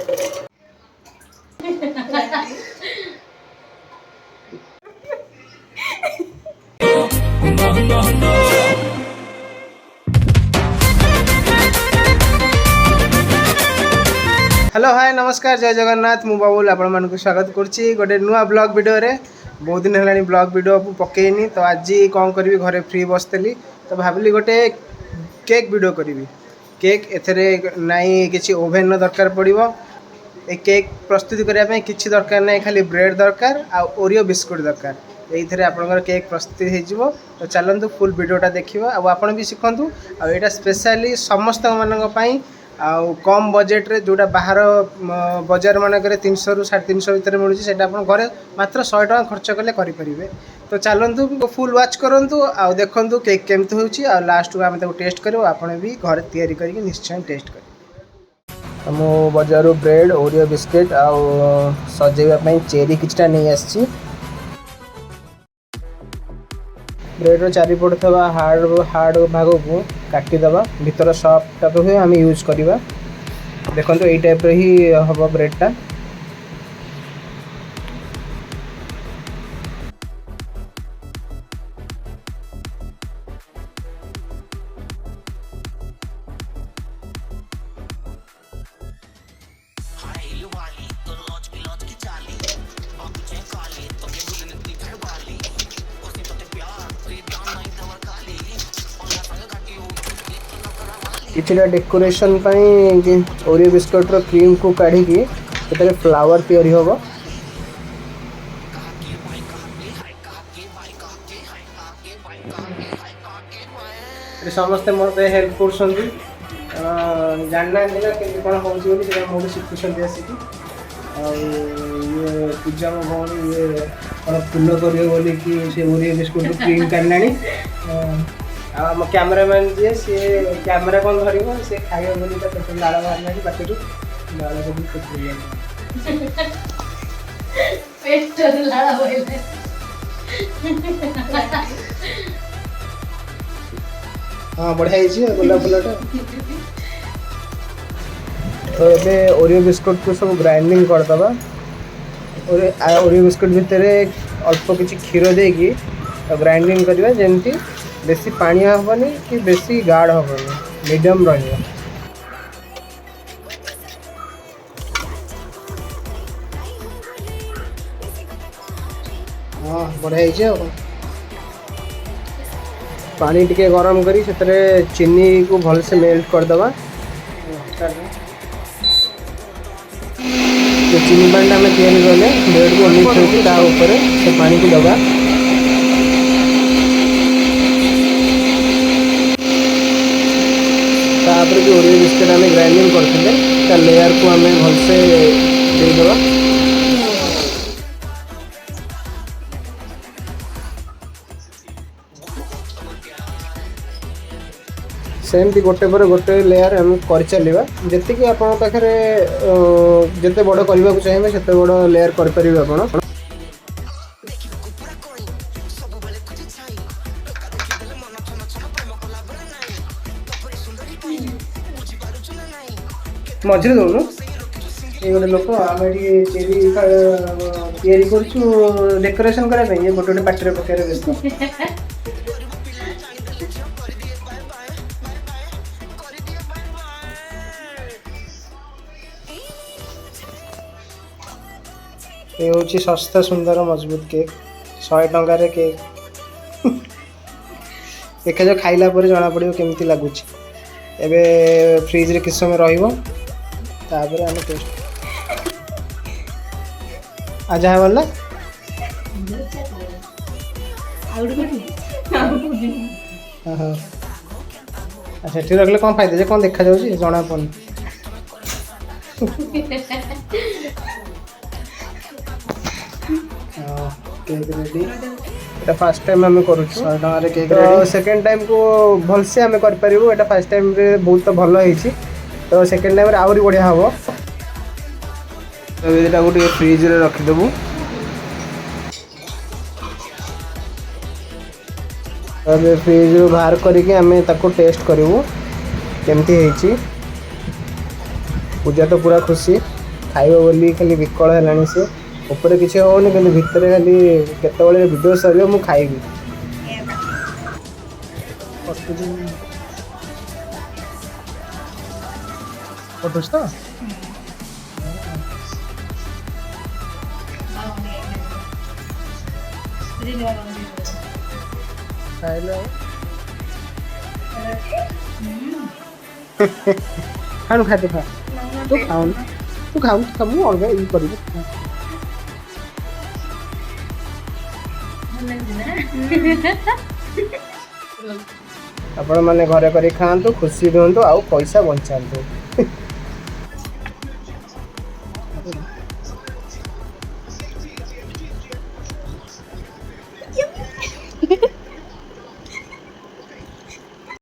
Hello hi नमस्कार जय जगन्नाथ मु बाबुल आपण मानक स्वागत करछि गोटे नुआ ब्लॉग वीडियो रे। बहुत दिन है ब्लॉग वीडियो पकेनी तो आज कौन करी घरे फ्री बसली तो भाविली गोटे केक वीडियो करी। केक एथरे नाई किछि ओवेन दरकार पड़िबो। ए केक प्रस्तुत करने किसी दरकार नहीं खाली ब्रेड दरकार आ ओरियो बिस्कुट दरकार। ये आपंकर केक प्रस्तुत हो तो चलतु फुल वीडियोटा देखा आपड़ भी शिखु आईटा स्पेशली समस्त मानी आउ कम बजेट रे जोटा बाहर बजार मानक 300 रू 350 भितर मिलूँ से घरे मात्र 100 टका खर्च कले करेंगे। तो चलतु फुल वाच करूँ आउ देखु केक केमती हो लास्ट को आम टेस्ट करूँ आपड़ भी घर तैयारी करके निश्चय टेस्ट करें। मु बजार ब्रेड ओरियो बिस्किट आउ सजेवाई चेरी किछटा नहीं आसी। ब्रेड रो चारिपट थवा हार्ड भाग को काटिदेवा भीतर सफ्ट टाइप हुए आम यूज करवा। देखो यही टाइप ही हम ब्रेडटा किछटा डेकोरेशन ओरियो बिस्कुट रो क्रीम को काढ़ी की फ्लावर तैयारी होबो। समस्ते मत हेल्प कर जानना कि कौन हो शिखुंट आसिक ये पूजा मो भौणी ये कौन फुल कर ओरियो बिस्कुट क्रीम काढ़ी आम कैमरामैन जी सी कैमेरा कौन धर सी खाइए बोली पेट लाड़ बाहर पाटी लाड़ हाँ बढ़िया गोलाप फुलटा। तो ये ओरियो बिस्कुट को सब ग्राइंडिंग करदे ओरियो बिस्कुट भितर अल्प किसी क्षीर देकी ग्राइंडिंग करवा जमती बेसी पानी हेनी कि बेसी गाढ़ हेनी मीडियम रही। हाँ बढ़िया पानी टिके गरम करी चीनी को भल से मेल्ट करदे। चीनी पानी आम तैयारी कले ब्रेड को ओपर से पानी को दबा तापर जो ओरियो बिस्कुट आम ग्राइंडिंग करते लेयर को आम भलसे देदेवा। सेमती गोटे पर गोटे लेयर आम कर चलवा जी आप पाखे जिते बड़ करने को चाहिए से बड़ लेयर करें आप। मझे दौन ये गोटे लोक आम ये चेरी तैयारी कर डेकोरेशन करने गोटे गोटे पार्टी पकड़ व्यस्त। ये हूँ सस्ता सुंदर मजबूत केक 100 टंकार केक देखा जो खाइला पर जना पड़ो केमती लगुच। एबे फ्रिज रे किस समय रहिबो तापर आम टेस्ट आज है बोला अच्छा ठीक रखले कौन फायदा कौन देखा जाऊँ जना पड़े। केक रेडी एटा फर्स्ट टाइम आम करूँ 100 टकर केक रेडी। सेकेंड टाइम को भलसे आम करूँ एटा फर्स्ट टाइम रे बहुत भल होती तो सेकेंड टाइम आहरी बढ़िया हम। तो ये गोटे फ्रिज रे रखिदेबू। फ्रिज रू बाहर करके आम ताको टेस्ट करूँ केमती है। पूजा तो पूरा खुशी ଖାଇବ ବୋଲି ଖାଲି ବିକଳ ହେଲାଣି ସେ। ଉପରେ କିଛି ହେଉନି କିନ୍ତୁ ଭିତରେ ଖାଲି କେତେବେଳେ ଭିଡ଼ିଓ ସରିବ ମୁଁ ଖାଇବି। କଟୁଛି ତ ଖାଇଲେ ଖାଣୁ ଖାଇତେ ଖା ତୁ ଖାଉନି ତୁ ଖାଉ ମୁଁ ଅଲଗା ଇଏ କରିବି। ଆପଣମାନେ ଘରେ କରି ଖାଆନ୍ତୁ, ଖୁସି ରୁହନ୍ତୁ ଆଉ ପଇସା ବଞ୍ଚାନ୍ତୁ।